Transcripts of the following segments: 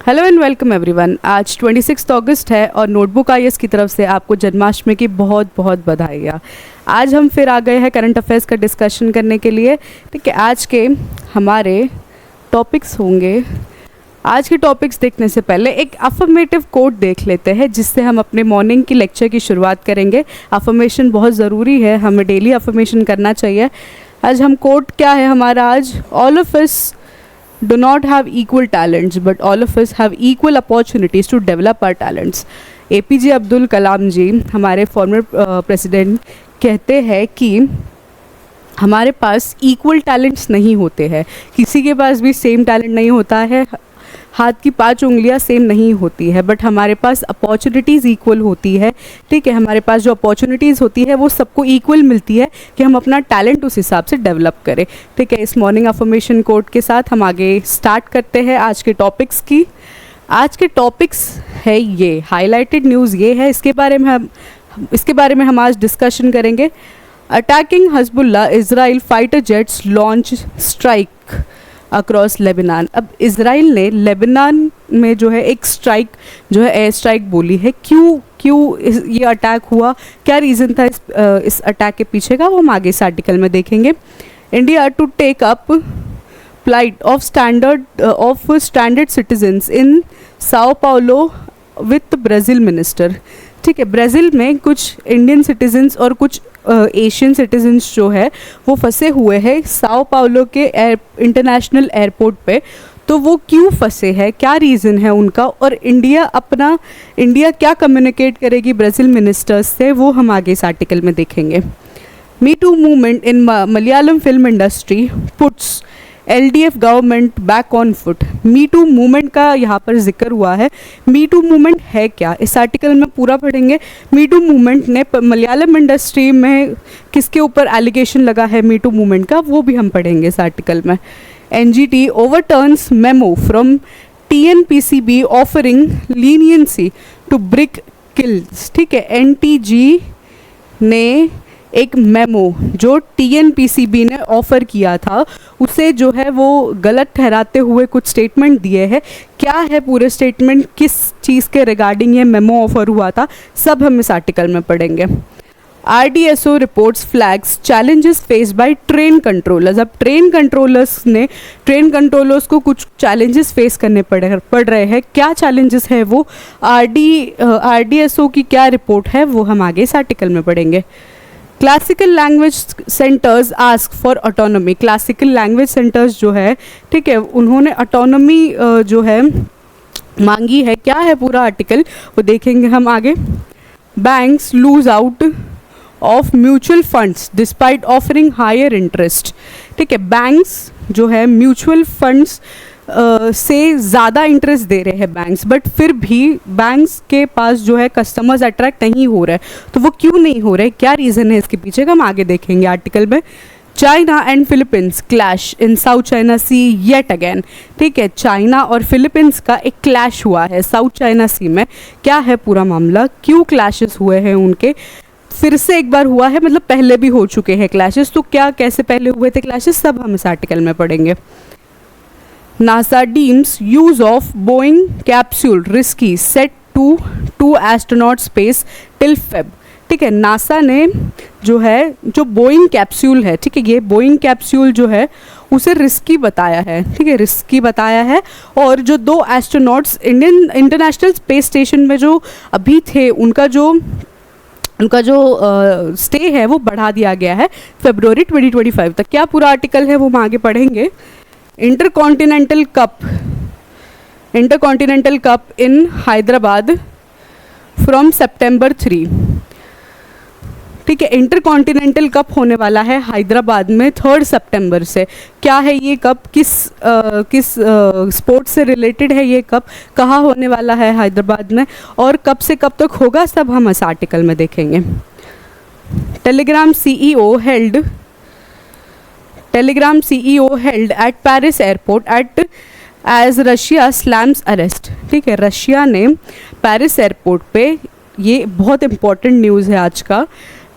Hello and welcome everyone. आज 26 अगस्त है और नोटबुक आईएएस की तरफ से आपको जन्माष्टमी की बहुत बहुत बधाइयाँ। आज हम फिर आ गए हैं करंट अफेयर्स का डिस्कशन करने के लिए। ठीक है, आज के हमारे टॉपिक्स होंगे। आज के टॉपिक्स देखने से पहले एक अफर्मेटिव कोट देख लेते हैं जिससे हम अपने मॉर्निंग की लेक्चर की शुरुआत करेंगे। अफर्मेशन बहुत ज़रूरी है, हमें डेली अफर्मेशन करना चाहिए। आज हम कोट क्या है हमारा आज, all of us do not have equal talents but all of us have equal opportunities to develop our talents। APJ Abdul Kalam ji हमारे फॉर्मर प्रेसिडेंट कहते हैं कि हमारे पास इक्वल टैलेंट्स नहीं होते हैं, किसी के पास भी सेम टैलेंट नहीं होता है, हाथ की 5 उंगलियां सेम नहीं होती है, बट हमारे पास अपॉर्चुनिटीज़ इक्वल होती है। ठीक है, हमारे पास जो अपॉर्चुनिटीज़ होती है वो सबको इक्वल मिलती है कि हम अपना टैलेंट उस हिसाब से डेवलप करें। ठीक है, इस मॉर्निंग अफर्मेशन कोट के साथ हम आगे स्टार्ट करते हैं आज के टॉपिक्स की। आज के टॉपिक्स है ये हाईलाइटेड न्यूज़ ये है, इसके बारे में हम आज डिस्कशन करेंगे। Attacking हजबुल्ला Israel fighter jets launch strike across Lebanon. अब इसराइल ने लेबनान में जो है एक स्ट्राइक जो है एयर स्ट्राइक बोली है। क्यों ये अटैक हुआ, क्या रीज़न था इस अटैक के पीछे का, वो हम आगे इस आर्टिकल में देखेंगे। India to take up flight of standard citizens in Sao Paulo with Brazil minister. ठीक है, ब्राज़ील में कुछ इंडियन सिटीजन्स और कुछ एशियन सिटीजन्स जो है वो फंसे हुए हैं साओ पाउलो के इंटरनेशनल एयरपोर्ट पे। तो वो क्यों फंसे हैं, क्या रीज़न है उनका, और इंडिया क्या कम्युनिकेट करेगी ब्राज़ील मिनिस्टर्स से, वो हम आगे इस आर्टिकल में देखेंगे। Me too movement in Malayalam film industry puts LDF government back on foot. Me too movement का यहाँ पर जिक्र हुआ है। मी टू मूवमेंट है क्या, इस आर्टिकल में पूरा पढ़ेंगे। मी टू मूवमेंट ने मलयालम इंडस्ट्री में किसके ऊपर एलिगेशन लगा है मी टू मूवमेंट का, वो भी हम पढ़ेंगे इस आर्टिकल में। NGT overturns memo from TNPCB offering leniency to brick kilns. ठीक है, NTG ने एक मेमो जो TNPCB ने ऑफ़र किया था उसे जो है वो गलत ठहराते हुए कुछ स्टेटमेंट दिए हैं। क्या है पूरे स्टेटमेंट, किस चीज़ के रिगार्डिंग ये मेमो ऑफ़र हुआ था, सब हम इस आर्टिकल में पढ़ेंगे। RDSO reports flags challenges face by train controllers. अब ट्रेन कंट्रोलर्स को कुछ चैलेंजेस फेस करने पड़ रहे हैं। क्या चैलेंजेस है वो, RDSO की क्या रिपोर्ट है, वो हम आगे इस आर्टिकल में पढ़ेंगे। Classical language centres ask for autonomy. Classical language centres जो है, ठीक है, उन्होंने ऑटोनॉमी जो है मांगी है। क्या है पूरा आर्टिकल वो देखेंगे हम आगे। Banks lose out of mutual funds despite offering higher interest. ठीक है, बैंक्स जो है म्यूचुअल फंड्स से ज़्यादा इंटरेस्ट दे रहे हैं बैंक्स, बट फिर भी बैंक्स के पास जो है कस्टमर्स अट्रैक्ट नहीं हो रहे हैं। तो वो क्यों नहीं हो रहे, क्या रीज़न है इसके पीछे का, हम आगे देखेंगे आर्टिकल में। China and Philippines clash in South China Sea yet again. ठीक है, चाइना और फिलीपींस का एक क्लैश हुआ है साउथ चाइना सी में। क्या है पूरा मामला, क्यों क्लैशेस हुए हैं उनके, फिर से एक बार हुआ है, मतलब पहले भी हो चुके हैं क्लैशेस, तो क्या कैसे पहले हुए थे क्लैशेस, सब हम इस आर्टिकल में पढ़ेंगे। NASA deems use of Boeing capsule risky, set to 2 astronaut space till Feb। ठीक है, नासा ने जो बोइंग कैप्सूल है, ठीक है, ये बोइंग कैप्सूल जो है उसे रिस्की बताया है। ठीक है, रिस्की बताया है, और जो 2 astronauts Indian international space station में जो अभी थे उनका जो स्टे है वो बढ़ा दिया गया है फरवरी 2025 तक। क्या पूरा आर्टिकल है वो हम आगे पढ़ेंगे। Intercontinental cup in Hyderabad from September 3। ठीक है, इंटरकॉन्टिनेंटल कप होने वाला है हैदराबाद में 3 सितंबर से। क्या है ये कप, किस स्पोर्ट्स से रिलेटेड है ये कप, कहाँ होने वाला है हैदराबाद में, और कब से कब तक होगा, सब हम इस आर्टिकल में देखेंगे। Telegram CEO held at Paris airport as Russia slams arrest। ठीक है, रशिया ने पेरिस एयरपोर्ट पे, ये बहुत इंपॉर्टेंट न्यूज़ है आज का,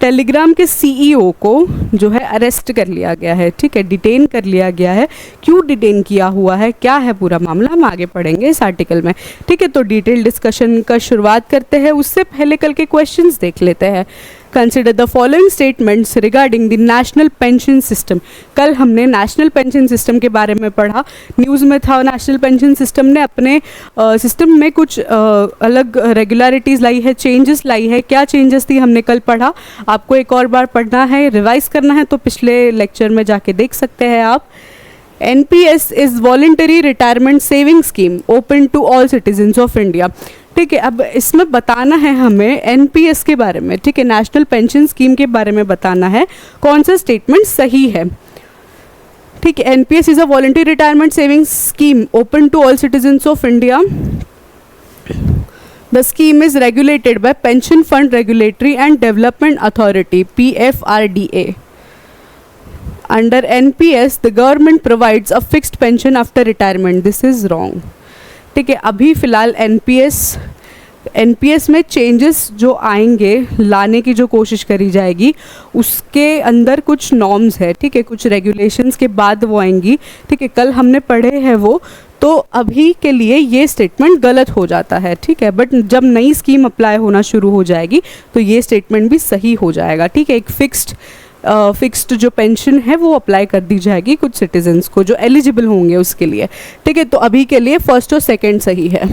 टेलीग्राम के सीईओ को जो है अरेस्ट कर लिया गया है, ठीक है, डिटेन कर लिया गया है। क्यों डिटेन किया हुआ है, क्या है पूरा मामला, हम आगे पढ़ेंगे इस आर्टिकल में, ठीक है। तो डिटेल डिस्कशन का शुरुआत करते हैं, उससे पहले कल के क्वेश्चंस देख लेते हैं। Consider the following statements regarding the national pension system. कल हमने नेशनल पेंशन सिस्टम के बारे में पढ़ा, न्यूज़ में था नेशनल पेंशन सिस्टम ने अपने सिस्टम में कुछ अलग रेगुलरिटीज़ लाई है, चेंजेस लाई है। क्या चेंजेस थी हमने कल पढ़ा, आपको एक और बार पढ़ना है, रिवाइज करना है तो पिछले लेक्चर में जाके देख सकते हैं आप। NPS is voluntary retirement saving scheme open to all citizens of India, ठीक है। अब इसमें बताना है हमें NPS के बारे में, ठीक है, नेशनल पेंशन स्कीम के बारे में बताना है, कौन सा स्टेटमेंट सही है, ठीक है। NPS is a voluntary retirement saving scheme open to all citizens of India. The scheme is regulated by Pension Fund Regulatory and Development Authority (PFRDA). Under NPS, the government provides a fixed pension after retirement. This is wrong. ठीक है, अभी फ़िलहाल NPS में changes जो आएंगे, लाने की जो कोशिश करी जाएगी, उसके अंदर कुछ नॉर्म्स है, ठीक है, कुछ रेगुलेशंस के बाद वो आएंगी, ठीक है। कल हमने पढ़े हैं वो, तो अभी के लिए ये स्टेटमेंट गलत हो जाता है, ठीक है। बट जब नई स्कीम अप्लाई होना शुरू हो जाएगी तो ये स्टेटमेंट भी सही हो जाएगा, ठीक है। एक फिक्स्ड जो पेंशन है वो अप्लाई कर दी जाएगी कुछ सिटीजन्स को जो एलिजिबल होंगे उसके लिए, ठीक है। तो अभी के लिए फर्स्ट और सेकंड सही है,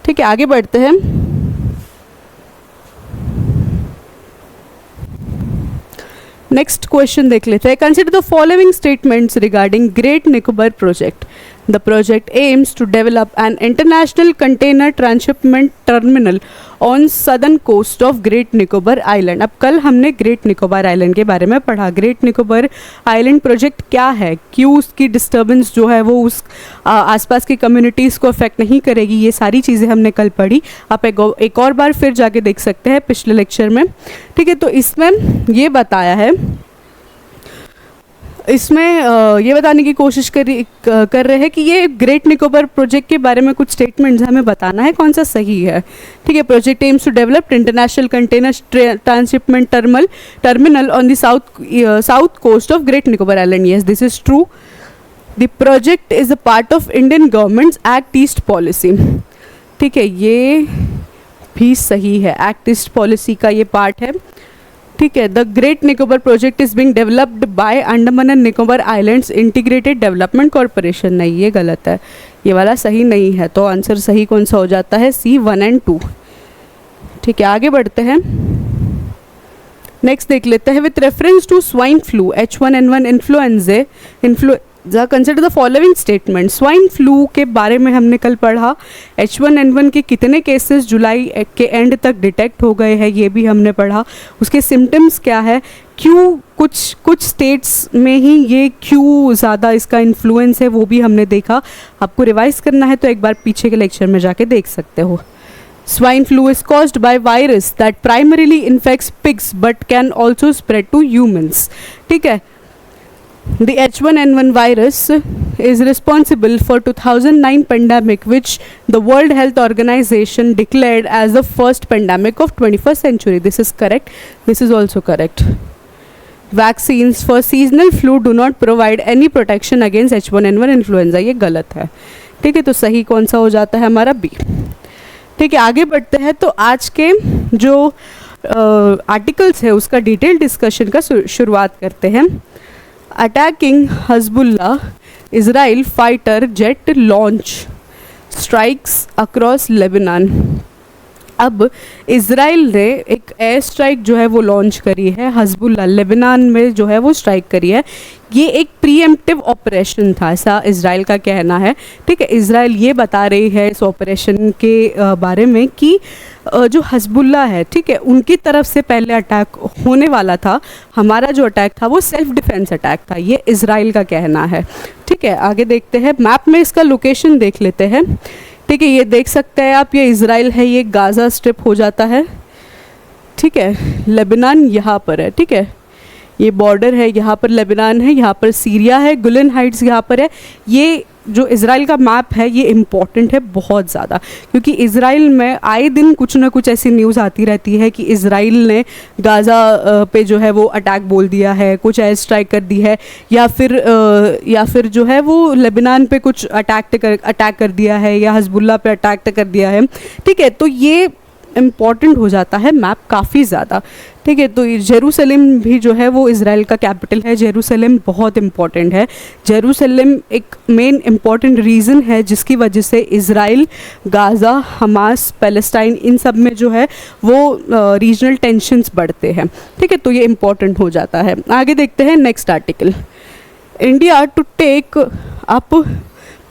ठीक है। आगे बढ़ते हैं। नेक्स्ट क्वेश्चन देख लेते हैं। Consider the following statements regarding great Nicobar project. The project aims to develop an international container transshipment terminal on southern coast of Great Nicobar Island. अब कल हमने ग्रेट निकोबार आइलैंड के बारे में पढ़ा। ग्रेट निकोबार आइलैंड प्रोजेक्ट क्या है, क्यों उसकी डिस्टर्बेंस जो है वो उस आसपास की कम्युनिटीज़ को अफेक्ट नहीं करेगी, ये सारी चीज़ें हमने कल पढ़ी। आप एक और बार फिर जाके देख सकते हैं पिछले लेक्चर में, ठीक है। तो इसमें ये बताया है, इसमें ये बताने की कोशिश कर रहे हैं कि ये ग्रेट निकोबार प्रोजेक्ट के बारे में कुछ स्टेटमेंट्स हमें बताना है, कौन सा सही है, ठीक है। Project aims to develop international container transshipment terminal on the south coast of Great Nicobar Island. Yes, this is true. The project is a part of Indian government's Act East policy, ठीक है, ये भी सही है, एक्ट ईस्ट पॉलिसी का ये part है, ठीक है। The great Nicobar project is being developed by Andaman and Nicobar islands integrated development corporation. नहीं, ये गलत है, ये वाला सही नहीं है। तो आंसर सही कौन सा हो जाता है, C 1 और 2, ठीक है। आगे बढ़ते हैं। नेक्स्ट देख लेते हैं। With reference to swine flu H1N1 influenza consider the following statement. Swine flu के बारे में हमने कल पढ़ा। H1N1 के कितने केसेस जुलाई के एंड तक डिटेक्ट हो गए हैं, ये भी हमने पढ़ा। उसके सिम्टम्स क्या है, क्यों कुछ स्टेट्स में ही ये क्यों ज़्यादा इसका इन्फ्लुएंस है, वो भी हमने देखा। आपको रिवाइज करना है तो एक बार पीछे के लेक्चर में जाके देख सकते हो। Swine flu is caused by virus that primarily infects pigs but can also spread to humans, ठीक है। The H1N1 virus is responsible for 2009 pandemic, which the World Health Organization declared as the first pandemic of 21st century. This is correct. This is also correct. Vaccines for seasonal flu do not provide any protection against H1N1 influenza. ये गलत है, ठीक है। तो सही कौन सा हो जाता है हमारा B, ठीक है। आगे बढ़ते हैं। तो आज के जो आर्टिकल्स है उसका डिटेल डिस्कशन का शुरुआत करते हैं। Attacking Hezbollah, Israel fighter jet launch strikes across Lebanon. अब इसराइल ने एक एयर स्ट्राइक जो है वो लॉन्च करी है, हज़बुल्लाह लेबनान में जो है वो स्ट्राइक करी है। ये एक प्रीएम्प्टिव ऑपरेशन था, ऐसा इसराइल का कहना है, ठीक है। इसराइल ये बता रही है इस ऑपरेशन के बारे में कि जो हज़बुल्लाह है, ठीक है, उनकी तरफ से पहले अटैक होने वाला था। हमारा जो अटैक था वो सेल्फ डिफेंस अटैक था, ये इसराइल का कहना है, ठीक है। आगे देखते हैं। मैप में इसका लोकेशन देख लेते हैं, ठीक है। ये देख सकते हैं आप, ये इसराइल है, ये गाज़ा स्ट्रिप हो जाता है, ठीक है। लेबनान यहाँ पर है, ठीक है। ये बॉर्डर है, यहाँ पर लेबनान है, यहाँ पर सीरिया है, गोलन हाइट्स यहाँ पर है। ये जो इज़राइल का मैप है ये इम्पॉर्टेंट है बहुत ज़्यादा, क्योंकि इज़राइल में आए दिन कुछ ना कुछ ऐसी न्यूज़ आती रहती है कि इज़राइल ने गाज़ा पे जो है वो अटैक बोल दिया है, कुछ एयर स्ट्राइक कर दी है, या फिर जो है वो लेबनान पे कुछ अटैक कर दिया है, या हिजबुल्लाह पे अटैक कर दिया है। ठीक है, तो ये इम्पॉर्टेंट हो जाता है मैप काफ़ी ज़्यादा। ठीक है, तो जेरूसलम भी जो है वो इज़राइल का कैपिटल है। जेरूसलम बहुत इम्पॉर्टेंट है। जेरूसलम एक मेन इम्पॉर्टेंट रीज़न है जिसकी वजह से इज़राइल, गाज़ा, हमास, पैलेस्टाइन, इन सब में जो है वो रीजनल टेंशन्स बढ़ते हैं। ठीक है, तो ये इम्पॉर्टेंट हो जाता है। आगे देखते हैं next article. India to take up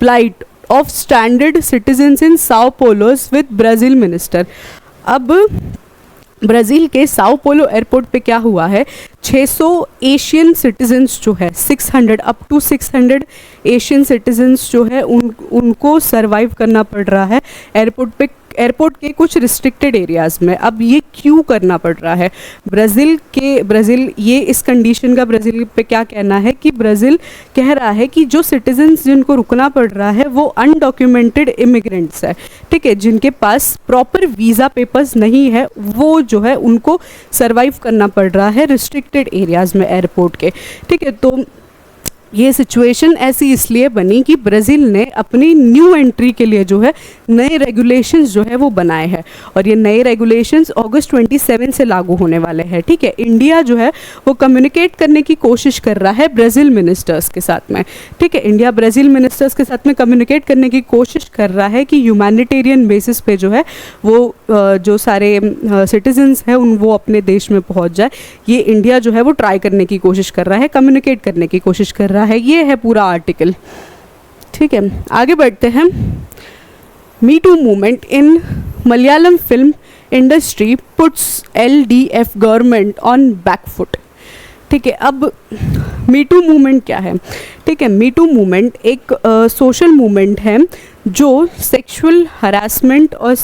flight of standard citizens in Sao Paulo with Brazil minister. अब ब्राज़ील के साओ पोलो एयरपोर्ट पे क्या हुआ है, 600 एशियन सिटीजन्स जो है 600 अप टू 600 एशियन सिटीजन्स जो है उनको सरवाइव करना पड़ रहा है एयरपोर्ट के कुछ रिस्ट्रिक्टेड एरियाज़ में। अब ये क्यों करना पड़ रहा है? ब्राज़ील ये इस कंडीशन का ब्राज़ील पे क्या कहना है कि ब्राज़ील कह रहा है कि जो सिटीजन्स जिनको रुकना पड़ रहा है वो अनडॉक्यूमेंटेड इमिग्रेंट्स है। ठीक है, जिनके पास प्रॉपर वीज़ा पेपर्स नहीं है, वो जो है उनको सर्वाइव करना पड़ रहा है रिस्ट्रिक्टेड एरियाज़ में एयरपोर्ट के। ठीक है, तो ये सिचुएशन ऐसी इसलिए बनी कि ब्राज़ील ने अपनी न्यू एंट्री के लिए जो है नए रेगुलेशंस जो है वो बनाए हैं, और ये नए रेगुलेशंस अगस्त 27 से लागू होने वाले हैं। ठीक है, इंडिया जो है वो कम्युनिकेट करने की कोशिश कर रहा है ब्राज़ील मिनिस्टर्स के साथ में। ठीक है, इंडिया ब्राज़ील मिनिस्टर्स के साथ में कम्युनिकेट करने की कोशिश कर रहा है कि ह्यूमैनिटेरियन बेसिस पे जो है वो जो सारे सिटीजन्स हैं वो अपने देश में पहुँच जाए। ये इंडिया जो है वो ट्राई करने की कोशिश कर रहा है, कम्युनिकेट करने की कोशिश कर रहा है। ये है पूरा आर्टिकल। ठीक है, आगे बढ़ते हैं। Me too movement in Malayalam film industry puts LDF government on back foot. ठीक है, अब मी टू मूवमेंट क्या है? ठीक है, मी टू मूवमेंट एक सोशल मूवमेंट है जो सेक्सुअल हरासमेंट और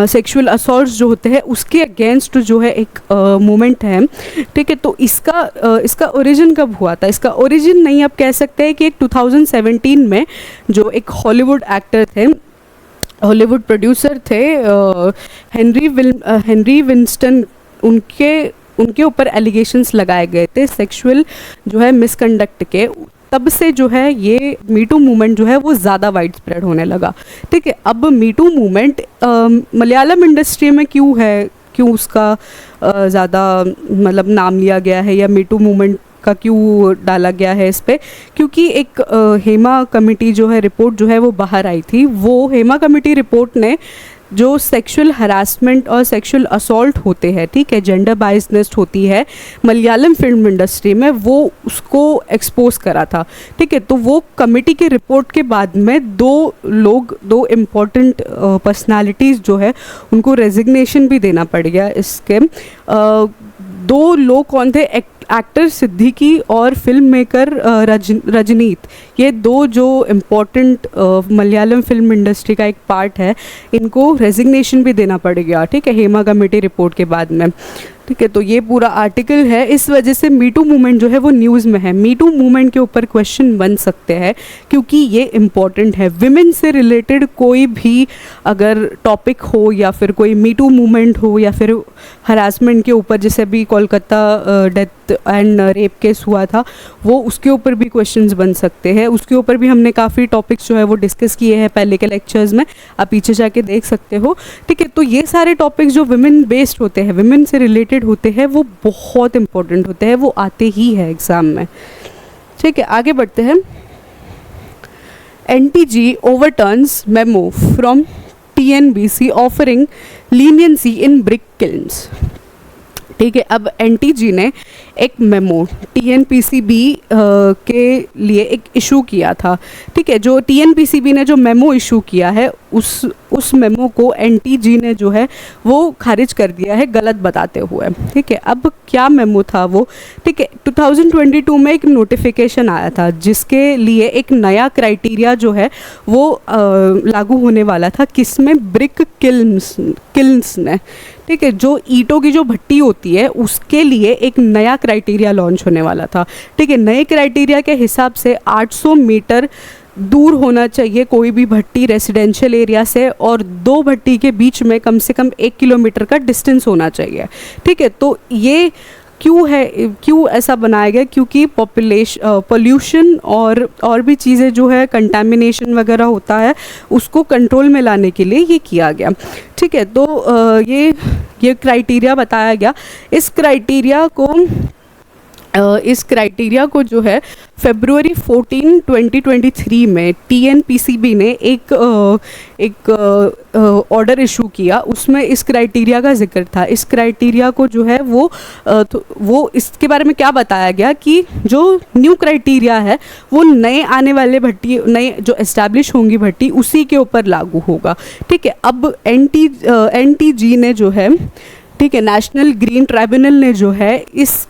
सेक्सुअल असॉल्ट्स जो होते हैं उसके अगेंस्ट जो है एक मूवमेंट है। ठीक है, तो इसका ओरिजिन कब हुआ था? इसका ओरिजिन नहीं आप कह सकते हैं कि एक 2017 में जो एक हॉलीवुड एक्टर थे, हॉलीवुड प्रोड्यूसर थे, हेनरी विंस्टन, उनके ऊपर एलिगेशंस लगाए गए थे सेक्सुअल जो है मिसकंडक्ट के। तब से जो है ये मीटू मूवमेंट जो है वो ज़्यादा वाइड स्प्रेड होने लगा। ठीक है, अब मीटू मूवमेंट मलयालम इंडस्ट्री में क्यों उसका ज़्यादा मतलब नाम लिया गया है, या मीटू मूवमेंट का क्यों डाला गया है इस पे? क्योंकि एक हेमा कमेटी जो है रिपोर्ट जो है वो बाहर आई थी। वो हेमा कमेटी रिपोर्ट ने जो सेक्सुअल हरासमेंट और सेक्सुअल असॉल्ट होते हैं, ठीक है, जेंडर बायसनेस होती है मलयालम फिल्म इंडस्ट्री में, वो उसको एक्सपोज करा था। ठीक है, तो वो कमेटी के रिपोर्ट के बाद में दो इम्पॉर्टेंट पर्सनालिटीज़ जो है उनको रेजिग्नेशन भी देना पड़ गया। इसके दो लोग कौन थे? एक्टर सिद्दीकी और फिल्म मेकर रजनीत। ये दो जो इम्पोर्टेंट मलयालम फिल्म इंडस्ट्री का एक पार्ट है, इनको रेजिग्नेशन भी देना पड़ गया। ठीक है, हेमा कमेटी रिपोर्ट के बाद में। ठीक है, तो ये पूरा आर्टिकल है। इस वजह से मीटू मूवमेंट जो है वो न्यूज़ में है। मीटू मूवमेंट के ऊपर क्वेश्चन बन सकते हैं क्योंकि ये इम्पॉर्टेंट है। विमेन से रिलेटेड कोई भी अगर टॉपिक हो, या फिर कोई मीटू मूवमेंट हो, या फिर हरासमेंट के ऊपर, जैसे अभी Kolkata death and rape case हुआ था, वो उसके ऊपर भी क्वेश्चंस बन सकते हैं। उसके ऊपर भी हमने काफ़ी टॉपिक्स जो है वो डिस्कस किए हैं पहले के लेक्चर्स में, आप पीछे जाके देख सकते हो। ठीक है, तो ये सारे टॉपिक्स जो विमेन बेस्ड होते हैं, विमेन से रिलेटेड होते हैं, वो बहुत इंपॉर्टेंट होते हैं, वो आते ही है एग्जाम में। ठीक है, आगे बढ़ते हैं। NTG overturns memo from TNBC offering leniency in brick kilns। ठीक है, अब NTG ने एक मेमो TNPCB के लिए एक इशू किया था। ठीक है, जो TNPCB ने जो मेमो इशू किया है उस मेमो को NTG ने जो है वो खारिज कर दिया है गलत बताते हुए। ठीक है, अब क्या मेमो था वो? ठीक है, 2022 में एक नोटिफिकेशन आया था जिसके लिए एक नया क्राइटेरिया जो है वो लागू होने वाला था, किसमें, ब्रिक किल्न्स में, ठीक है, जो ईंटों की जो भट्टी होती है उसके लिए एक नया क्राइटेरिया लॉन्च होने वाला था, ठीक है। नए क्राइटेरिया के हिसाब से 800 मीटर दूर होना चाहिए कोई भी भट्टी रेसिडेंशियल एरिया से, और दो भट्टी के बीच में कम से कम 1 किलोमीटर का डिस्टेंस होना चाहिए, ठीक है। तो ये क्यों ऐसा बनाया गया, क्योंकि पोल्यूशन और भी चीज़ें जो है, कंटामिनेशन वगैरह होता है, उसको कंट्रोल में लाने के लिए ये किया गया, ठीक है। तो ये क्राइटेरिया बताया गया। इस क्राइटेरिया को जो है फरवरी 14, 2023 में TNPCB ने एक ऑर्डर इशू किया, उसमें इस क्राइटेरिया का जिक्र था। इस क्राइटेरिया को जो है वो इसके बारे में क्या बताया गया कि जो न्यू क्राइटेरिया है वो नए आने वाले भट्टी, नए जो एस्टैब्लिश होंगी भट्टी, उसी के ऊपर लागू होगा, ठीक है। अब NTG ने जो है, ठीक है, नेशनल ग्रीन ट्राइब्यूनल ने जो है इस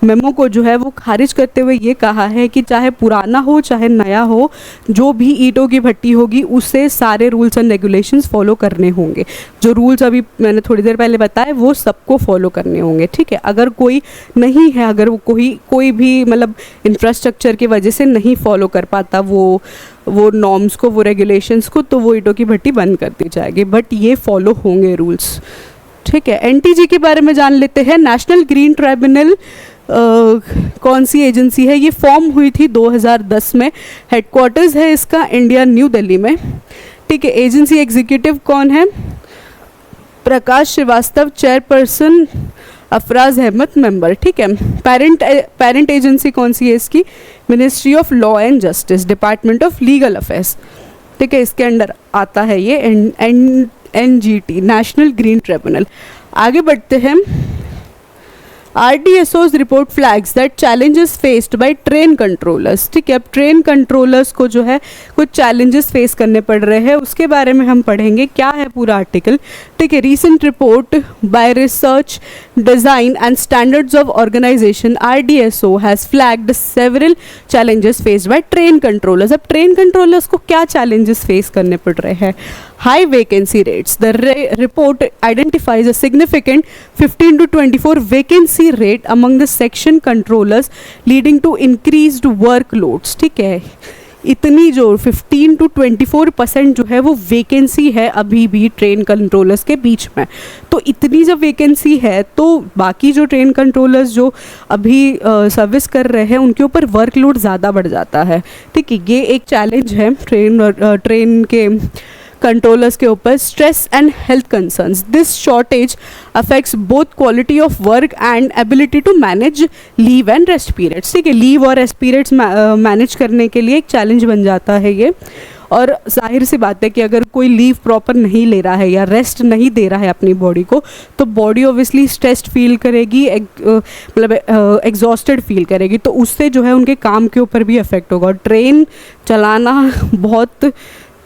मेमो को जो है वो खारिज करते हुए ये कहा है कि चाहे पुराना हो चाहे नया हो, जो भी ईंटों की भट्टी होगी उसे सारे रूल्स एंड रेगुलेशंस फॉलो करने होंगे। जो रूल्स अभी मैंने थोड़ी देर पहले बताए वो सबको फॉलो करने होंगे, ठीक है। अगर कोई नहीं है, अगर वो कोई भी मतलब इंफ्रास्ट्रक्चर की वजह से नहीं फॉलो कर पाता वो नॉर्म्स को, वो रेगुलेशंस को, तो वो ईंटों की भट्टी बंद कर दी जाएगी, बट ये फॉलो होंगे रूल्स, ठीक है। NTG के बारे में जान लेते हैं। नेशनल ग्रीन ट्राइब्यूनल कौन सी एजेंसी है, ये फॉर्म हुई थी 2010 में, हेडक्वार्टर्स है इसका इंडिया न्यू दिल्ली में, ठीक है। एजेंसी एग्जीक्यूटिव कौन है, प्रकाश श्रीवास्तव चेयरपर्सन, अफराज अहमद मेंबर, ठीक है। पेरेंट एजेंसी कौन सी है इसकी, ministry of law and justice, department of legal affairs, ठीक है, इसके अंडर आता है ये NGT, नेशनल ग्रीन ट्राइब्यूनल। आगे बढ़ते हैं। RDSO's report flags that challenges faced by train controllers, ठीक है। अब ट्रेन कंट्रोलर्स को जो है कुछ चैलेंजेस फेस करने पड़ रहे हैं, उसके बारे में हम पढ़ेंगे। क्या है पूरा आर्टिकल, ठीक है। Recent report by research design and standards of organization RDSO has flagged several challenges faced by train controllers. अब ट्रेन कंट्रोलर्स को क्या चैलेंजेस फेस करने पड़ रहे हैं, high vacancy rates. The report identifies a significant 15 to 24 vacancy rate among the section controllers leading to increased workloads, ठीक है। इतनी जो 15 to 24% जो है वो वैकेंसी है अभी भी ट्रेन कंट्रोलर्स के बीच में। तो इतनी जब वैकेंसी है तो बाकी जो ट्रेन कंट्रोलर्स जो अभी सर्विस कर रहे हैं उनके ऊपर वर्कलोड ज़्यादा बढ़ जाता है, ठीक है। ये एक चैलेंज है ट्रेन के कंट्रोलर्स के ऊपर। Stress and health concerns, this shortage affects both quality of work and ability to manage leave and rest periods, ठीक है। लीव और रेस्ट पीरियड्स मैनेज करने के लिए एक चैलेंज बन जाता है ये। और जाहिर सी बात है कि अगर कोई लीव प्रॉपर नहीं ले रहा है या रेस्ट नहीं दे रहा है अपनी बॉडी को, तो बॉडी ऑब्वियसली स्ट्रेस्ड फील करेगी, मतलब एग्जॉस्टेड फील करेगी, तो उससे जो है उनके काम के ऊपर भी इफेक्ट होगा। और ट्रेन चलाना बहुत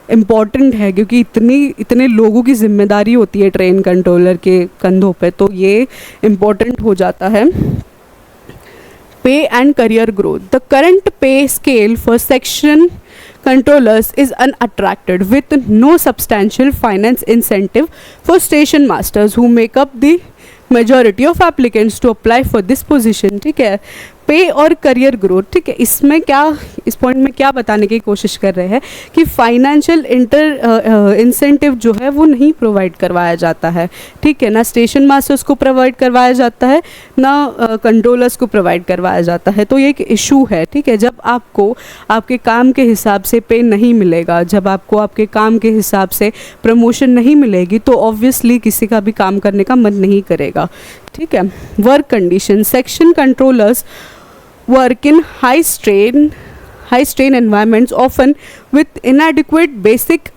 इम्पॉर्टेंट है क्योंकि इतने लोगों की जिम्मेदारी होती है ट्रेन कंट्रोलर के कंधों पे, तो ये इम्पॉर्टेंट हो जाता है। पे and career growth, the current पे scale for section controllers is unattractive with no substantial finance incentive for station masters who make up the majority of applicants to apply for this position, ठीक है। पे और career growth, ठीक है, इसमें क्या, इस पॉइंट में क्या बताने की कोशिश कर रहे हैं कि फाइनेंशियल इंसेंटिव जो है वो नहीं प्रोवाइड करवाया जाता है, ठीक है। ना स्टेशन मास्टर्स को प्रोवाइड करवाया जाता है, ना कंट्रोलर्स को प्रोवाइड करवाया जाता है। तो ये एक इशू है, ठीक है। जब आपको आपके काम के हिसाब से पे नहीं मिलेगा, जब आपको आपके काम के हिसाब से प्रमोशन नहीं मिलेगी, तो ऑब्वियसली किसी का भी काम करने का मन नहीं करेगा, ठीक है। Work condition, section controllers work in high strain environments, often with inadequate basic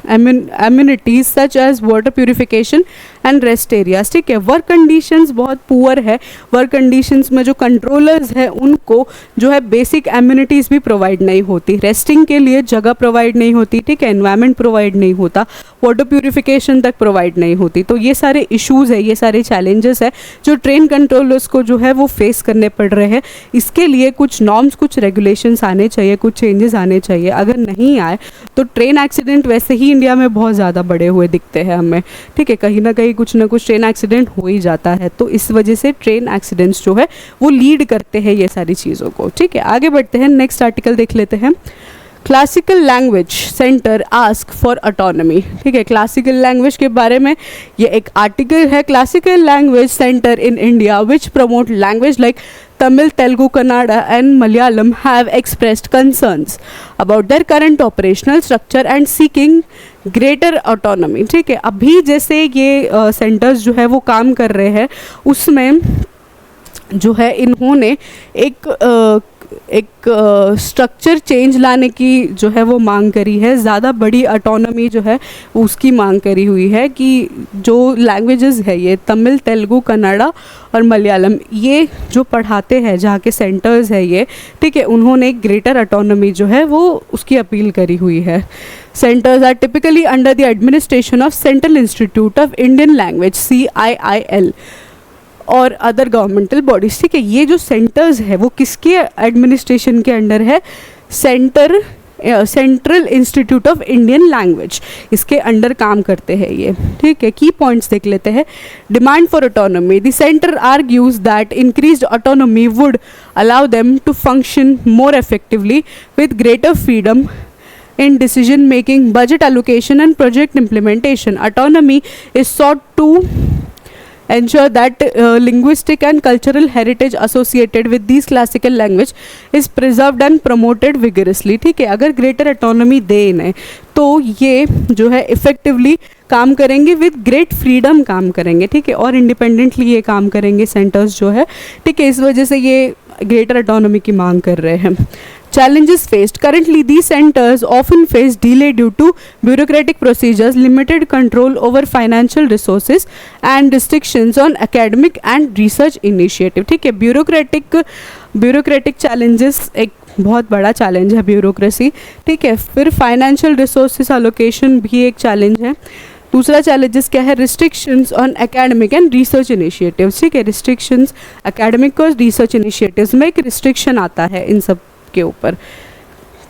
amenities such as water purification and rest areas, ठीक है। वर्क कंडीशंस बहुत पुअर है, वर्क कंडीशंस में जो कंट्रोलर्स है उनको जो है बेसिक एम्यूनिटीज़ भी प्रोवाइड नहीं होती, रेस्टिंग के लिए जगह प्रोवाइड नहीं होती, ठीक है, एनवायरनमेंट प्रोवाइड नहीं होता, वाटर प्यूरिफिकेशन तक प्रोवाइड नहीं होती। तो ये सारे इश्यूज़ है, ये सारे चैलेंजेस है जो ट्रेन कंट्रोलर्स को जो है वो फेस करने पड़ रहे हैं। इसके लिए कुछ नॉर्म्स, कुछ रेगुलेशंस आने चाहिए, कुछ चेंजेस आने चाहिए। अगर नहीं आए तो ट्रेन एक्सीडेंट वैसे ही इंडिया में बहुत ज़्यादा बढ़े हुए दिखते हैं हमें, ठीक है, कहीं ना कहीं कुछ ना कुछ ट्रेन एक्सीडेंट हो ही जाता है। तो इस वजह से ट्रेन एक्सीडेंट्स जो है वो लीड करते हैं ये सारी चीज़ों को, ठीक है। आगे बढ़ते हैं, नेक्स्ट आर्टिकल देख लेते हैं। Classical language centre ask for autonomy, ठीक है, क्लासिकल लैंग्वेज के बारे में ये एक आर्टिकल है। Classical language centre in India which promote language like Tamil, Telugu, Kannada and Malayalam have expressed concerns about their current operational structure and seeking greater autonomy, ठीक है। अभी जैसे ये सेंटर्स जो है वो काम कर रहे हैं उसमें जो है इन्होंने एक स्ट्रक्चर चेंज लाने की जो है वो मांग करी है, ज़्यादा बड़ी ऑटोनॉमी जो है उसकी मांग करी हुई है कि जो लैंग्वेजेस है ये तमिल, तेलुगु, कन्नड़ा और मलयालम, ये जो पढ़ाते हैं जहाँ के सेंटर्स है ये, ठीक है, उन्होंने एक ग्रेटर ऑटोनॉमी जो है वो उसकी अपील करी हुई है। Centres are typically under the administration of central institute of Indian language CIIL और अदर गवर्नमेंटल बॉडीज, ठीक है। ये जो सेंटर्स है वो किसके एडमिनिस्ट्रेशन के अंडर है? Central institute of Indian language, इसके अंडर काम करते हैं ये, ठीक है। की पॉइंट्स देख लेते हैं। Demand for autonomy, the centre argues that increased autonomy would allow them to function more effectively with greater freedom in decision making, budget allocation and project implementation. Autonomy is sought to ensure that linguistic and cultural heritage associated with these classical language is preserved and promoted vigorously, ठीक है। अगर greater autonomy दे इन्हें तो ये जो है effectively काम करेंगे, विद ग्रेट फ्रीडम काम करेंगे, ठीक है, और इंडिपेंडेंटली ये काम करेंगे सेंटर्स जो है, ठीक है। इस वजह से ये ग्रेटर ऑटोनॉमी की मांग कर रहे हैं। Challenges faced. Currently, these centers often face delay due to bureaucratic procedures, limited control over financial resources, and restrictions on academic and research initiative, ठीक है। ब्यूरोक्रेटिक challenges एक बहुत बड़ा चैलेंज है, ब्यूरोक्रेसी, ठीक है। फिर फाइनेंशियल रिसोर्सेज अलोकेशन भी एक चैलेंज है। दूसरा चैलेंजेस क्या है? Restrictions on academic and research initiatives, ठीक है। रिस्ट्रिक्शंस एकेडमिक और रिसर्च इनिशिएटिव्स में एक रिस्ट्रिक्शन आता है इन सब के ऊपर,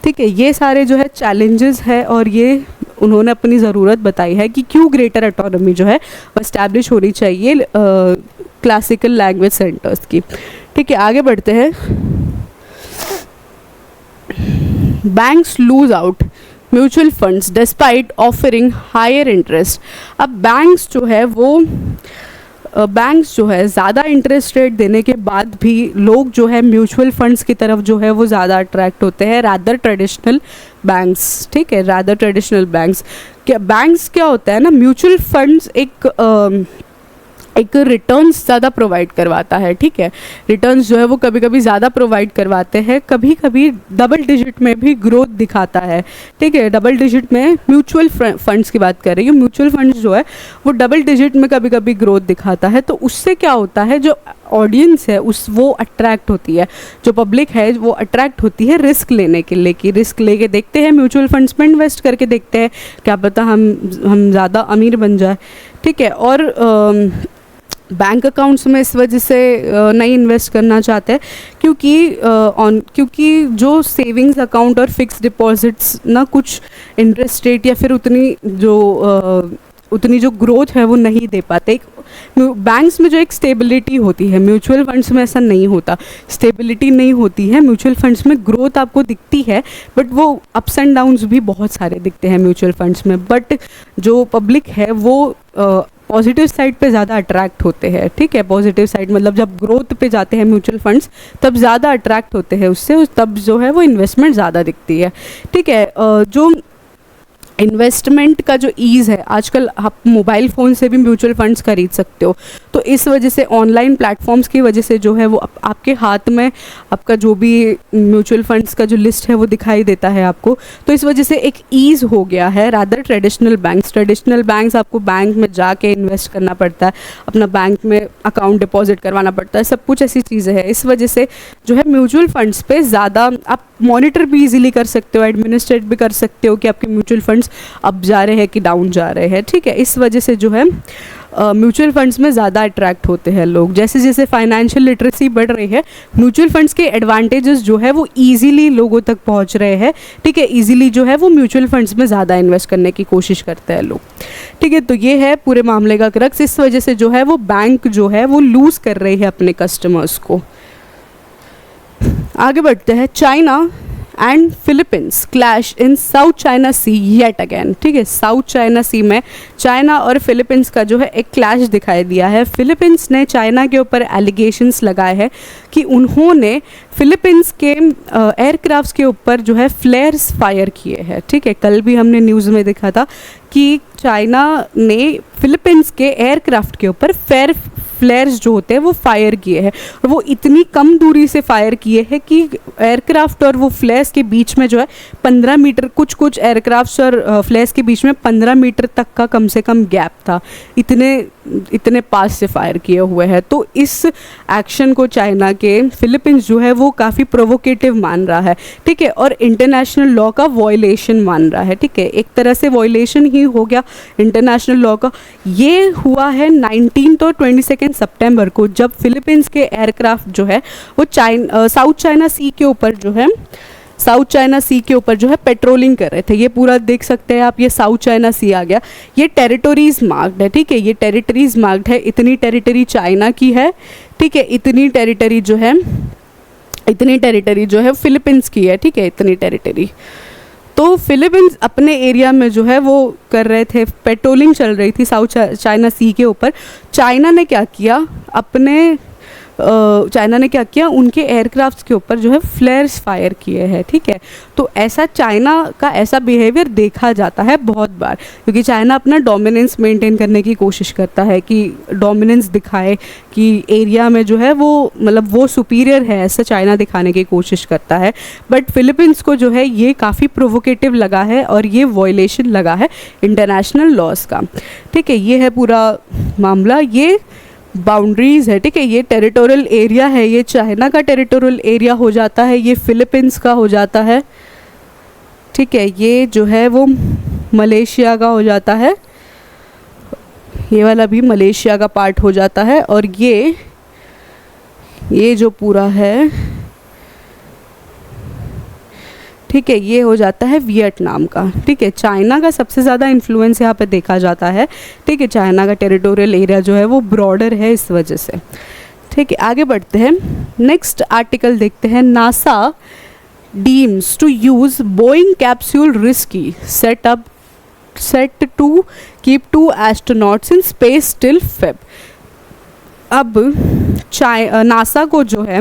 ठीक है। ये सारे जो है चैलेंजेस है और ये उन्होंने अपनी ज़रूरत बताई है कि क्यों ग्रेटर ऑटोनॉमी जो है वो इस्टेब्लिश होनी चाहिए क्लासिकल लैंग्वेज सेंटर्स की, ठीक है। आगे बढ़ते हैं। Banks lose out mutual funds despite offering higher interest. अब बैंक्स जो है ज़्यादा इंटरेस्ट रेट देने के बाद भी लोग जो है म्यूचुअल फंड्स की तरफ जो है वो ज़्यादा अट्रैक्ट होते हैं रादर ट्रेडिशनल बैंक्स, ठीक है, रादर ट्रेडिशनल बैंक्स। बैंक्स क्या होता है ना, म्यूचुअल फंड्स एक रिटर्न्स ज़्यादा प्रोवाइड करवाता है, ठीक है। रिटर्न्स जो है वो कभी कभी ज़्यादा प्रोवाइड करवाते हैं, कभी कभी डबल डिजिट में भी ग्रोथ दिखाता है, ठीक है। डबल डिजिट में म्यूचुअल फंड्स की बात कर रही हूँ, म्यूचुअल फंड्स जो है वो डबल डिजिट में कभी कभी ग्रोथ दिखाता है। तो उससे क्या होता है, जो ऑडियंस है वो अट्रैक्ट होती है, जो पब्लिक है वो अट्रैक्ट होती है रिस्क लेने के लिए, कि रिस्क लेके देखते हैं, म्यूचुअल फंड्स में इन्वेस्ट करके देखते हैं, क्या पता हम ज़्यादा अमीर बन जाए, ठीक है। और बैंक अकाउंट्स में इस वजह से नहीं इन्वेस्ट करना चाहते क्योंकि जो सेविंग्स अकाउंट और फिक्स डिपॉजिट्स ना कुछ इंटरेस्ट रेट या फिर उतनी जो ग्रोथ है वो नहीं दे पाते। बैंक्स में जो एक स्टेबिलिटी होती है, म्यूचुअल फंड्स में ऐसा नहीं होता, स्टेबिलिटी नहीं होती है। म्यूचुअल फंड्स में ग्रोथ आपको दिखती है बट वो अप्स एंड डाउन्स भी बहुत सारे दिखते हैं म्यूचुअल फंड्स में, बट जो पब्लिक है वो पॉजिटिव साइड पे ज़्यादा अट्रैक्ट होते हैं, ठीक है। पॉजिटिव साइड मतलब जब ग्रोथ पे जाते हैं म्यूचुअल फंड्स तब ज़्यादा अट्रैक्ट होते हैं उससे, तब जो है वो इन्वेस्टमेंट ज़्यादा दिखती है, ठीक है। जो इन्वेस्टमेंट का जो ईज़ है, आजकल आप मोबाइल फ़ोन से भी म्यूचुअल फंड्स खरीद सकते हो, तो इस वजह से ऑनलाइन प्लेटफॉर्म्स की वजह से जो है वो आपके हाथ में आपका जो भी म्यूचुअल फंड्स का जो लिस्ट है वो दिखाई देता है आपको। तो इस वजह से एक ईज़ हो गया है रादर ट्रेडिशनल बैंक्स आपको बैंक में जाके इन्वेस्ट करना पड़ता है, अपना बैंक में अकाउंट डिपॉजिट करवाना पड़ता है, सब कुछ ऐसी चीज़ें हैं। इस वजह से जो है म्यूचुअल फंड्स पे ज़्यादा आप मॉनिटर भी इजीली कर सकते हो, एडमिनिस्ट्रेट भी कर सकते हो कि आपके म्यूचुअल फंड्स अप जा रहे हैं कि डाउन जा रहे हैं, ठीक है। इस वजह से जो है म्यूचुअल फंड्स में ज़्यादा अट्रैक्ट होते हैं लोग। जैसे जैसे फाइनेंशियल लिटरेसी बढ़ रही है, म्यूचुअल फंड्स के एडवांटेजेस जो है वो ईजिली लोगों तक पहुंच रहे हैं, ठीक है। ईजिली जो है वो म्यूचुअल फंड्स में ज़्यादा इन्वेस्ट करने की कोशिश करते हैं लोग, ठीक है। तो ये है पूरे मामले का क्रक्स। इस वजह से जो है वो बैंक जो है वो लूज़ कर रहे हैं अपने कस्टमर्स को। आगे बढ़ते हैं। China and Philippines clash in South China Sea yet again, ठीक है। साउथ चाइना सी में चाइना और फिलीपींस का जो है एक क्लैश दिखाई दिया है। फिलीपींस ने चाइना के ऊपर एलिगेशंस लगाए हैं कि उन्होंने फिलीपींस के एयरक्राफ्ट्स के ऊपर जो है फ्लेयर्स फायर किए हैं, ठीक है। कल भी हमने न्यूज़ में देखा था कि चाइना ने फिलीपींस के एयरक्राफ्ट के ऊपर फ्लेयर्स जो होते हैं वो फायर किए हैं, और वो इतनी कम दूरी से फायर किए हैं कि एयरक्राफ्ट और वो फ्लेयर्स के बीच में जो है 15 मीटर, कुछ एयरक्राफ्ट्स और फ्लेयर्स के बीच में 15 मीटर तक का कम से कम गैप था, इतने पास से फायर किए हुए हैं। तो इस एक्शन को चाइना के फिलीपींस जो है वो काफ़ी प्रोवोकेटिव मान रहा है, ठीक है, और इंटरनेशनल लॉ का वॉयलेशन मान रहा है, ठीक है। एक तरह से वॉयलेशन ही हो गया इंटरनेशनल लॉ का। ये हुआ है 19 और 22 सितंबर को, जब फिलीपींस के एयरक्राफ्ट जो है वो साउथ चाइना सी के ऊपर जो है पेट्रोलिंग कर रहे थे। ये पूरा देख सकते हैं आप, ये साउथ चाइना सी आ गया। ये टेरिटरीज मार्क्ड है, ठीक है, ये टेरिटरीज मार्क्ड है। इतनी टेरिटरी चाइना की है, ठीक है, इतनी टेरिटरी जो है फिलीपींस की है, ठीक है, इतनी टेरिटरी। तो फिलीपींस अपने एरिया में जो है वो कर रहे थे, पेट्रोलिंग चल रही थी साउथ चाइना सी के ऊपर। चाइना ने क्या किया, उनके एयरक्राफ्ट्स के ऊपर जो है फ्लेयर्स फायर किए हैं, ठीक है। तो ऐसा चाइना का ऐसा बिहेवियर देखा जाता है बहुत बार, क्योंकि चाइना अपना डोमिनेंस मेंटेन करने की कोशिश करता है कि डोमिनेंस दिखाए कि एरिया में जो है वो मतलब वो सुपीरियर है, ऐसा चाइना दिखाने की कोशिश करता है। बट फिलीपींस को जो है ये काफ़ी प्रोवोकेटिव लगा है और ये वॉयलेशन लगा है इंटरनेशनल लॉज का, ठीक है। ये है पूरा मामला, ये बाउंड्रीज है, ठीक है, ये टेरिटोरियल एरिया है, ये चाइना का टेरिटोरियल एरिया हो जाता है, ये फिलीपींस का हो जाता है, ठीक है, ये जो है वो मलेशिया का हो जाता है, ये वाला भी मलेशिया का पार्ट हो जाता है, और ये जो पूरा है, ठीक है, ये हो जाता है वियतनाम का, ठीक है। चाइना का सबसे ज़्यादा इन्फ्लुएंस यहाँ पे देखा जाता है, ठीक है। चाइना का टेरिटोरियल एरिया जो है वो ब्रॉडर है इस वजह से, ठीक है। आगे बढ़ते हैं, नेक्स्ट आर्टिकल देखते हैं। NASA deems to use Boeing capsule risky set to keep 2 astronauts in space till Feb। अब नासा को जो है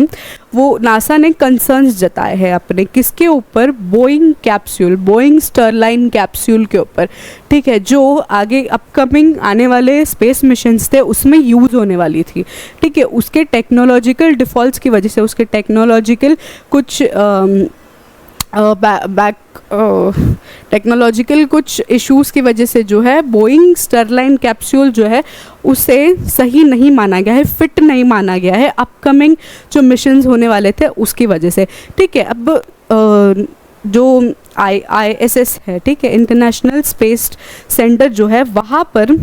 वो नासा ने कंसर्न्स जताए हैं अपने किसके ऊपर, बोइंग स्टरलाइन कैप्सूल के ऊपर, ठीक है, जो आगे अपकमिंग आने वाले स्पेस मिशंस थे उसमें यूज़ होने वाली थी, ठीक है। उसके टेक्नोलॉजिकल डिफ़ॉल्ट्स की वजह से, उसके टेक्नोलॉजिकल कुछ टेक्नोलॉजिकल कुछ इश्यूज़ की वजह से जो है बोइंग स्टरलाइन कैप्सूल जो है उसे सही नहीं माना गया है, फिट नहीं माना गया है अपकमिंग जो मिशंस होने वाले थे उसकी वजह से, ठीक है। अब जो ISS है, ठीक है, इंटरनेशनल स्पेस सेंटर जो है, वहाँ पर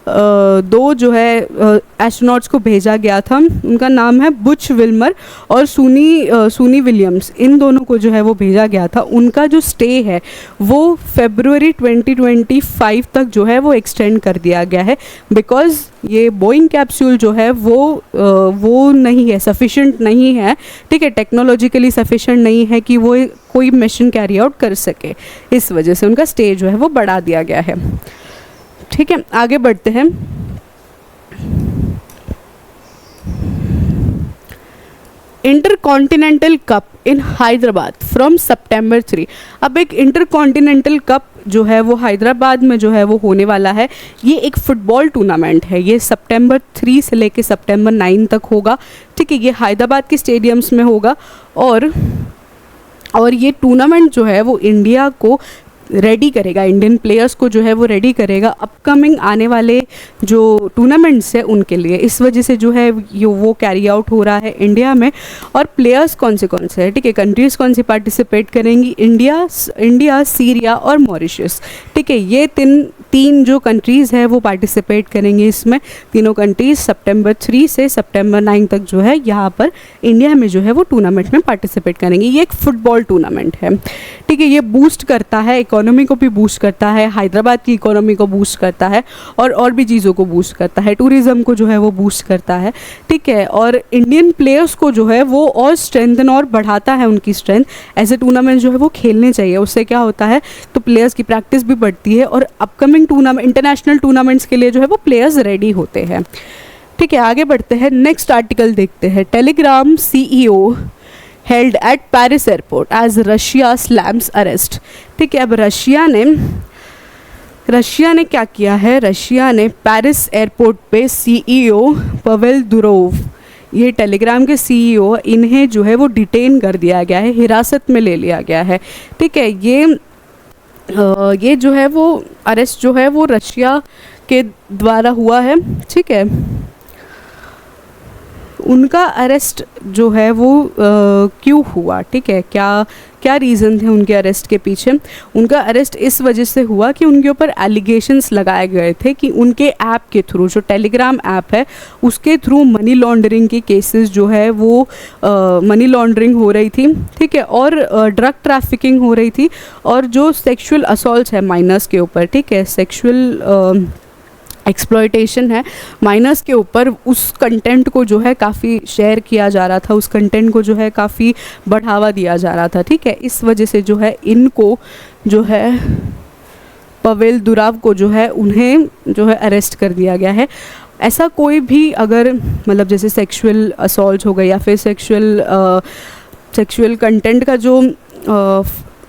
दो जो है एस्ट्रोनॉट्स को भेजा गया था। उनका नाम है बुच विल्मर और सूनी विलियम्स, इन दोनों को जो है वो भेजा गया था। उनका जो स्टे है वो फरवरी 2025 तक जो है वो एक्सटेंड कर दिया गया है, बिकॉज़ ये बोइंग कैप्सूल जो है वो नहीं है, सफिशेंट नहीं है, ठीक है, टेक्नोलॉजिकली सफिशेंट नहीं है कि वो कोई मिशन कैरी आउट कर सके। इस वजह से उनका स्टे जो है वो बढ़ा दिया गया है, ठीक है। आगे बढ़ते हैं। Intercontinental cup in Hyderabad from September 3। अब एक इंटरकॉन्टिनेंटल कप जो है वो हैदराबाद में जो है वो होने वाला है। ये एक फ़ुटबॉल टूर्नामेंट है, ये सितंबर 3 से लेके सितंबर 9 तक होगा, ठीक है। ये हैदराबाद के स्टेडियम्स में होगा और ये टूर्नामेंट जो है वो इंडिया को रेडी करेगा, इंडियन प्लेयर्स को जो है वो रेडी करेगा अपकमिंग आने वाले जो टूर्नामेंट्स है उनके लिए। इस वजह से जो है वो कैरी आउट हो रहा है इंडिया में। और प्लेयर्स कौन से है, ठीक है, कंट्रीज़ कौन सी पार्टिसिपेट करेंगी, इंडिया, सीरिया और मॉरिशस, ठीक है। ये तीन जो कंट्रीज़ है वो पार्टिसिपेट करेंगी इसमें। तीनों कंट्रीज़ सितंबर 3 से सितंबर 9 तक जो है यहाँ पर इंडिया में जो है वो टूर्नामेंट में पार्टिसिपेट करेंगी। ये एक फ़ुटबॉल टूर्नामेंट है, ठीक है। ये बूस्ट करता है, इकोनॉमी को भी बूस्ट करता है, हैदराबाद की इकोनॉमी को बूस्ट करता है और भी चीज़ों को बूस्ट करता है, टूरिज़्म को जो है वो बूस्ट करता है, ठीक है। और इंडियन प्लेयर्स को जो है वो और स्ट्रेंथन और बढ़ाता है उनकी स्ट्रेंथ। ऐसे टूर्नामेंट जो है वो खेलने चाहिए, उससे क्या होता है तो प्लेयर्स की प्रैक्टिस भी बढ़ती है और अपकमिंग टूर्नामेंट, इंटरनेशनल टूर्नामेंट्स के लिए जो है वो प्लेयर्स रेडी होते हैं, ठीक है। आगे बढ़ते हैं, नेक्स्ट आर्टिकल देखते हैं। Telegram CEO held at Paris airport as Russia slams arrest, ठीक है। अब रशिया ने क्या किया है, रशिया ने पेरिस एयरपोर्ट पे CEO पवेल दुरोव, ये टेलीग्राम के CEO, इन्हें जो है वो डिटेन कर दिया गया है, हिरासत में ले लिया गया है, ठीक है। ये जो है वो अरेस्ट जो है वो रशिया के द्वारा हुआ है, ठीक है। उनका अरेस्ट जो है वो क्यों हुआ, ठीक है, क्या रीज़न थे उनके अरेस्ट के पीछे। उनका अरेस्ट इस वजह से हुआ कि उनके ऊपर एलिगेशंस लगाए गए थे कि उनके ऐप के थ्रू, जो टेलीग्राम ऐप है उसके थ्रू मनी लॉन्ड्रिंग के केसेस जो है वो मनी लॉन्ड्रिंग हो रही थी, ठीक है, और ड्रग ट्रैफिकिंग हो रही थी, और जो सेक्सुअल असॉल्ट है माइनर्स के ऊपर, ठीक है, सेक्सुअल एक्सप्लॉयटेशन है माइनर्स के ऊपर, उस कंटेंट को जो है काफ़ी शेयर किया जा रहा था, उस कंटेंट को जो है काफ़ी बढ़ावा दिया जा रहा था, ठीक है। इस वजह से जो है इनको जो है पवेल दुराव को जो है उन्हें जो है अरेस्ट कर दिया गया है। ऐसा कोई भी अगर मतलब जैसे सेक्सुअल असॉल्ट हो गया या फिर सेक्सुअल कंटेंट का जो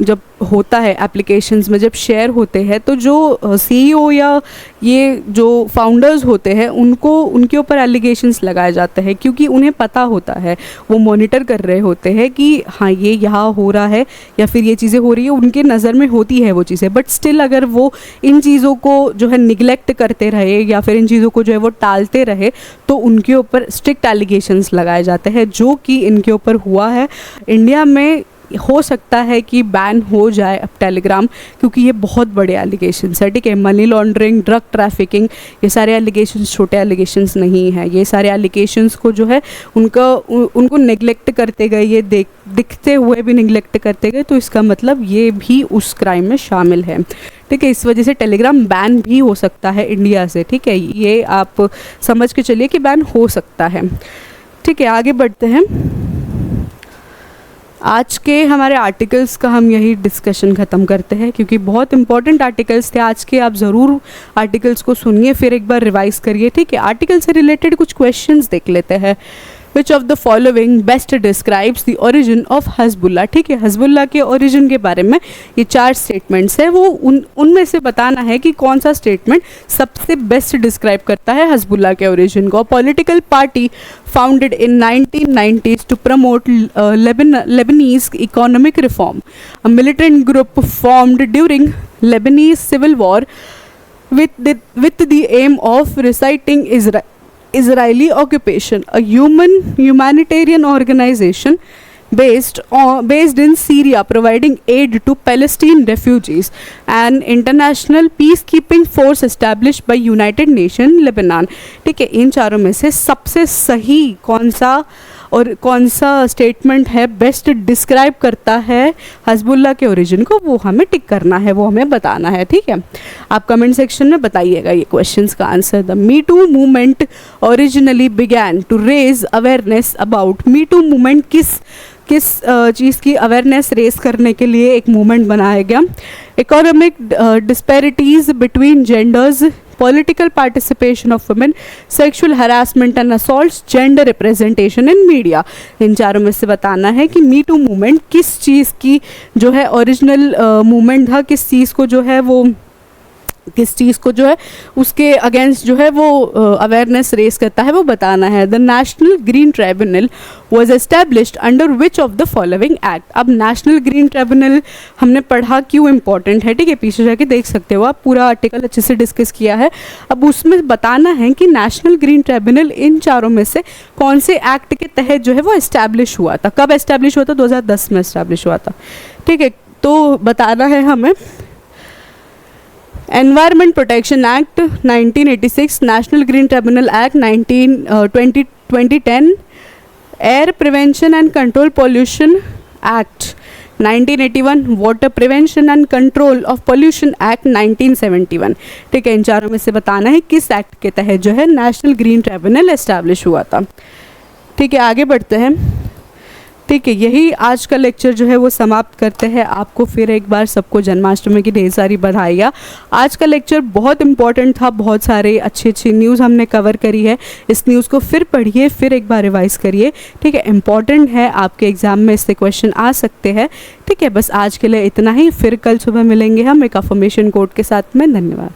जब होता है एप्लीकेशंस में, जब शेयर होते हैं, तो जो CEO या ये जो फाउंडर्स होते हैं उनके ऊपर एलिगेशंस लगाए जाते हैं, क्योंकि उन्हें पता होता है, वो मॉनिटर कर रहे होते हैं कि हाँ ये यहाँ हो रहा है या फिर ये चीज़ें हो रही है, उनके नज़र में होती है वो चीज़ें, बट स्टिल अगर वो इन चीज़ों को जो है निगलेक्ट करते रहे या फिर इन चीज़ों को जो है वो टालते रहे तो उनके ऊपर स्ट्रिक्ट एलिगेशंस लगाए जाते हैं, जो कि इनके ऊपर हुआ है। इंडिया में हो सकता है कि बैन हो जाए अब टेलीग्राम, क्योंकि ये बहुत बड़े एलिगेशंस है, ठीक है। मनी लॉन्ड्रिंग, ड्रग ट्रैफिकिंग, ये सारे एलिगेशंस छोटे एलिगेशंस नहीं हैं। ये सारे एलिगेशंस को जो है उनको नेग्लेक्ट करते गए, ये दिखते हुए भी नेग्लेक्ट करते गए, तो इसका मतलब ये भी उस क्राइम में शामिल है, ठीक है। इस वजह से टेलीग्राम बैन भी हो सकता है इंडिया से, ठीक है। ये आप समझ के चलिए कि बैन हो सकता है, ठीक है। आगे बढ़ते हैं। आज के हमारे आर्टिकल्स का हम यही डिस्कशन ख़त्म करते हैं, क्योंकि बहुत इंपॉर्टेंट आर्टिकल्स थे आज के। आप ज़रूर आर्टिकल्स को सुनिए, फिर एक बार रिवाइज़ करिए, ठीक है। आर्टिकल से रिलेटेड कुछ क्वेश्चंस देख लेते हैं। Which of the following best describes the origin of Hezbollah, ठीक है। हज़बुल्ला के ओरिजिन के बारे में ये 4 स्टेटमेंट्स हैं, वो उनमें से बताना है कि कौन सा स्टेटमेंट सबसे बेस्ट डिस्क्राइब करता है हज़बुल्ला के ओरिजिन को। Political party founded in 1990s to promote Lebanese economic reform. A militant group formed during Lebanese civil war with the aim of reciting Israeli occupation. A humanitarian organization based in Syria, providing aid to Palestinian refugees. An international peacekeeping force established by United Nations Lebanon. ठीक है, इन चारों में से सबसे सही कौन सा statement है, बेस्ट डिस्क्राइब करता है हज़बुल्ला के ओरिजिन को, वो हमें टिक करना है, वो हमें बताना है, ठीक है। आप कमेंट सेक्शन में बताइएगा ये क्वेश्चंस का answer. The me too movement originally began to raise awareness about, me too movement किस चीज़ की अवेयरनेस रेस करने के लिए एक मूवमेंट बनाया गया। Economic disparities between genders political participation of women, sexual harassment and assaults, gender representation in media. इन चारों में से बताना है कि मी टू मूवमेंट किस चीज़ की जो है ओरिजिनल मूवमेंट था, किस चीज़ को जो है वो उसके अगेंस्ट जो है वो अवेयरनेस रेस करता है, वो बताना है। The national green tribunal was established under which of the following act. अब नेशनल ग्रीन ट्राइब्यूनल हमने पढ़ा क्यों इंपॉर्टेंट है, ठीक है, पीछे जाके देख सकते हो आप, पूरा आर्टिकल अच्छे से डिस्कस किया है। अब उसमें बताना है कि नेशनल ग्रीन ट्राइब्यूनल इन चारों में से कौन से एक्ट के तहत जो है वो एस्टैब्लिश हुआ था, कब एस्टैब्लिश हुआ था, 2010 में एस्टैब्लिश हुआ था, ठीक है। तो बताना है हमें environment protection act 1986, national green tribunal act 2010, air prevention and control pollution act 1981, water prevention and control of pollution act 1971, ठीक है। इन चारों में से बताना है किस एक्ट के तहत जो है नेशनल ग्रीन ट्रिब्यूनल एस्टैब्लिश हुआ था, ठीक है। आगे बढ़ते हैं, ठीक है। यही आज का लेक्चर जो है वो समाप्त करते हैं। आपको फिर एक बार सबको जन्माष्टमी की ढेर सारी बधाइयाँ। आज का लेक्चर बहुत इंपॉर्टेंट था, बहुत सारे अच्छी न्यूज़ हमने कवर करी है। इस न्यूज़ को फिर पढ़िए, फिर एक बार रिवाइज़ करिए, ठीक है। इंपॉर्टेंट है, आपके एग्जाम में इससे क्वेश्चन आ सकते हैं, ठीक है। बस आज के लिए इतना ही, फिर कल सुबह मिलेंगे हम एक अफर्मेशन कोड के साथ में। धन्यवाद।